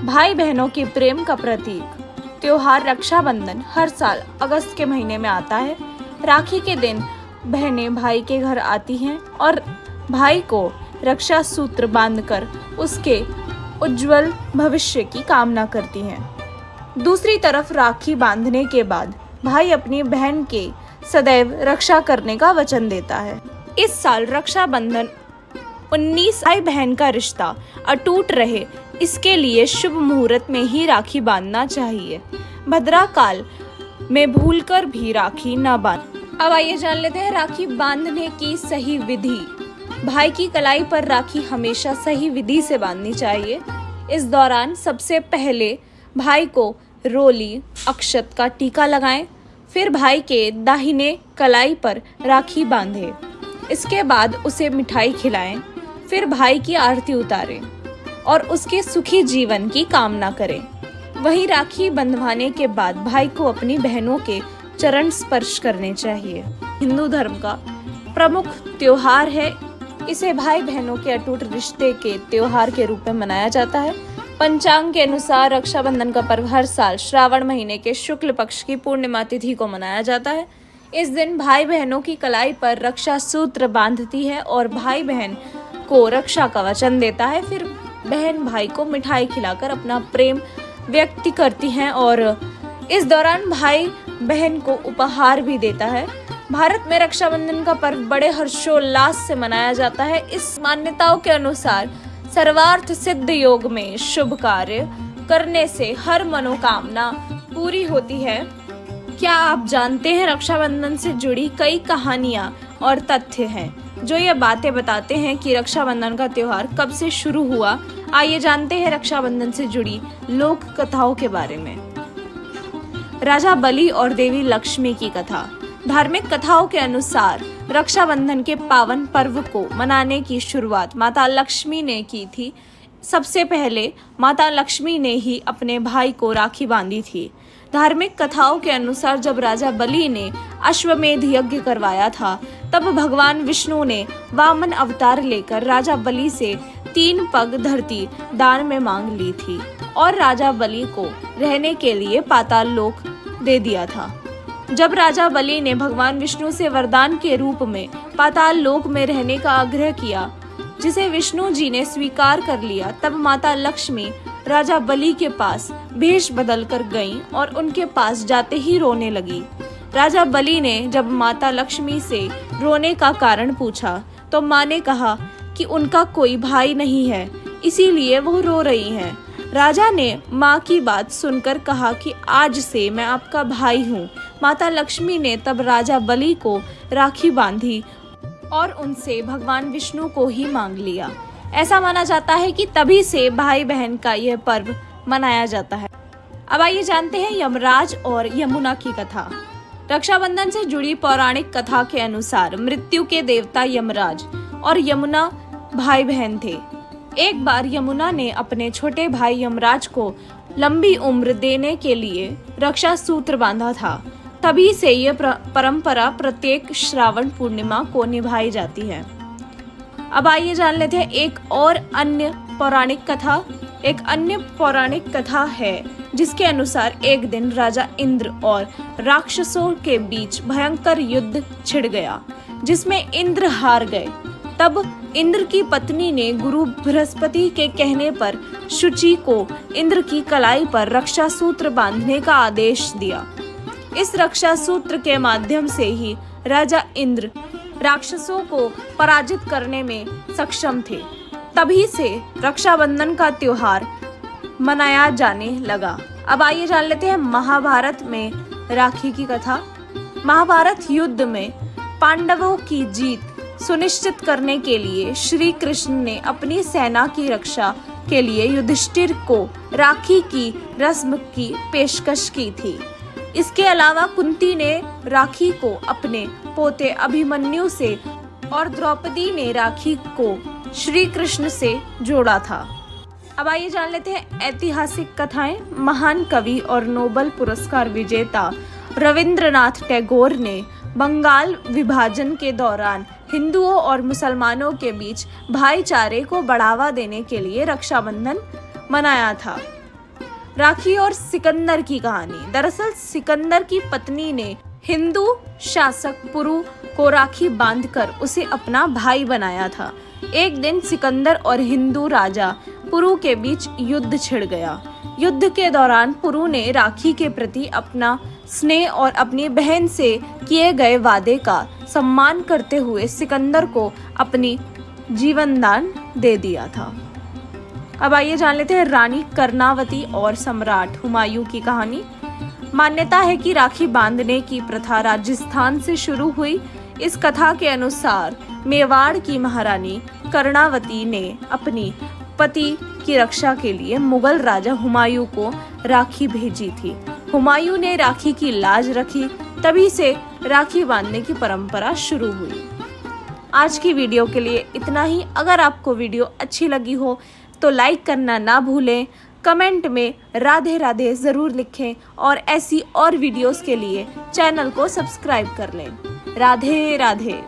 भाई बहनों के प्रेम का प्रतीक त्योहार रक्षाबंधन हर साल अगस्त के महीने में आता है। राखी के दिन बहनें भाई के घर आती हैं और भाई को रक्षा सूत्र बांधकर उसके उज्जवल भविष्य की कामना करती हैं। दूसरी तरफ राखी बांधने के बाद भाई अपनी बहन के सदैव रक्षा करने का वचन देता है। इस साल रक्षाबंधन 19 भाई बहन का रिश्ता अटूट रहे, इसके लिए शुभ मुहूर्त में ही राखी बांधना चाहिए। भद्रा काल में भूलकर भी राखी न बांध। अब आइए जान लेते हैं राखी बांधने की सही विधि। भाई की कलाई पर राखी हमेशा सही विधि से बांधनी चाहिए। इस दौरान सबसे पहले भाई को रोली अक्षत का टीका लगाएं, फिर भाई के दाहिने कलाई पर राखी बांधें। इसके बाद उसे मिठाई खिलाएं, फिर भाई की आरती उतारें और उसके सुखी जीवन की कामना करें। वहीं राखी बंधवाने के बाद भाई को अपनी बहनों के चरण स्पर्श करने चाहिए। हिंदू धर्म का प्रमुख त्योहार है। इसे भाई बहनों के अटूट रिश्ते के त्योहार के रूप में मनाया जाता है। पंचांग के अनुसार रक्षाबंधन का पर्व हर साल श्रावण महीने के शुक्ल पक्ष की पूर्णिमा तिथि को मनाया जाता है। इस दिन भाई बहनों की कलाई पर रक्षा सूत्र बांधती है और भाई बहन को रक्षा का वचन देता है। फिर बहन भाई को मिठाई खिलाकर अपना प्रेम व्यक्त करती हैं और इस दौरान भाई बहन को उपहार भी देता है। भारत में रक्षाबंधन का पर्व बड़े हर्षोल्लास से मनाया जाता है। इस मान्यताओं के अनुसार सर्वार्थ सिद्ध योग में शुभ कार्य करने से हर मनोकामना पूरी होती है। क्या आप जानते हैं रक्षाबंधन से जुड़ी कई कहानियां और तथ्य हैं जो ये बातें बताते हैं कि रक्षाबंधन का त्योहार कब से शुरू हुआ। आइए जानते हैं रक्षाबंधन से जुड़ी लोक कथाओं के बारे में। राजा बलि और देवी लक्ष्मी की कथा। धार्मिक कथाओं के अनुसार रक्षाबंधन के पावन पर्व को मनाने की शुरुआत माता लक्ष्मी ने की थी। सबसे पहले माता लक्ष्मी ने ही अपने भाई को राखी बांधी थी। धार्मिक कथाओं के अनुसार जब राजा बलि ने अश्वमेध यज्ञ करवाया था, तब भगवान विष्णु ने वामन अवतार लेकर राजा बलि से 3 पग धरती दान में मांग ली थी और राजा बलि को रहने के लिए पाताल लोक दे दिया था। जब राजा बलि ने भगवान विष्णु से वरदान के रूप में पाताल लोक में रहने का आग्रह किया, जिसे विष्णु जी ने स्वीकार कर लिया, तब माता लक्ष्मी राजा बलि के पास भेष बदल कर गईं और उनके पास जाते ही रोने लगी। राजा बलि ने जब माता लक्ष्मी से रोने का कारण पूछा तो माँ ने कहा कि उनका कोई भाई नहीं है, इसीलिए वो रो रही हैं। राजा ने माँ की बात सुनकर कहा कि आज से मैं आपका भाई हूँ। माता लक्ष्मी ने तब राजा बलि को राखी बांधी और उनसे भगवान विष्णु को ही मांग लिया। ऐसा माना जाता है कि तभी से भाई बहन का यह पर्व मनाया जाता है। अब आइए जानते हैं यमराज और यमुना की कथा। रक्षाबंधन से जुड़ी पौराणिक कथा के अनुसार मृत्यु के देवता यमराज और यमुना भाई बहन थे। एक बार यमुना ने अपने छोटे भाई यमराज को लंबी उम्र देने के लिए रक्षा सूत्र बांधा था। तभी से यह परंपरा प्रत्येक श्रावण पूर्णिमा को निभाई जाती है। अब आइए जान लेते हैं एक अन्य पौराणिक कथा है जिसके अनुसार एक दिन राजा इंद्र और राक्षसों के बीच भयंकर युद्ध छिड़ गया, जिसमें इंद्र हार गए। तब इंद्र की पत्नी ने गुरु बृहस्पति के कहने पर शुचि को इंद्र की कलाई पर रक्षा सूत्र बांधने का आदेश दिया। इस रक्षा सूत्र के माध्यम से ही राजा इंद्र राक्षसों को पराजित करने में सक्षम थे। तभी से रक्षाबंधन का त्योहार मनाया जाने लगा। अब आइए जान लेते हैं महाभारत में राखी की कथा। महाभारत युद्ध में पांडवों की जीत सुनिश्चित करने के लिए श्री कृष्ण ने अपनी सेना की रक्षा के लिए युधिष्ठिर को राखी की रस्म की पेशकश की थी। इसके अलावा कुंती ने राखी को अपने पोते अभिमन्यु से और द्रौपदी ने राखी को श्री कृष्ण से जोड़ा था। अब आइए जान लेते हैं ऐतिहासिक कथाएं। महान कवि और नोबेल पुरस्कार विजेता रविंद्रनाथ टैगोर ने बंगाल विभाजन के दौरान हिंदुओं और मुसलमानों के बीच भाईचारे को बढ़ावा देने के लिए रक्षाबंधन मनाया था। राखी और सिकंदर की कहानी। दरअसल सिकंदर की पत्नी ने हिंदू शासक पुरु को राखी बांधकर उसे अपना भाई बनाया था। एक दिन सिकंदर और हिंदू राजा पुरु के बीच युद्ध छिड़ गया। युद्ध के दौरान पुरु ने राखी के प्रति अपना स्नेह और अपनी बहन से किए गए वादे का सम्मान करते हुए सिकंदर को अपनी जीवन दान दे दिया था। अब आइए जान लेते हैं रानी कर्णावती और सम्राट हुमायूं की कहानी। मान्यता है कि राखी बांधने की प्रथा राजस्थान से शुरू हुई। इस कथा के अनुसार मेवाड़ की महारानी कर्णावती ने अपनी पति की रक्षा के लिए मुगल राजा हुमायूं को राखी भेजी थी। हुमायूं ने राखी की लाज रखी, तभी से राखी बांधने की परंपरा शुरू हुई। आज की वीडियो के लिए इतना ही। अगर आपको वीडियो अच्छी लगी हो तो लाइक करना ना भूलें, कमेंट में राधे राधे ज़रूर लिखें और ऐसी और वीडियोस के लिए चैनल को सब्सक्राइब कर लें। राधे राधे।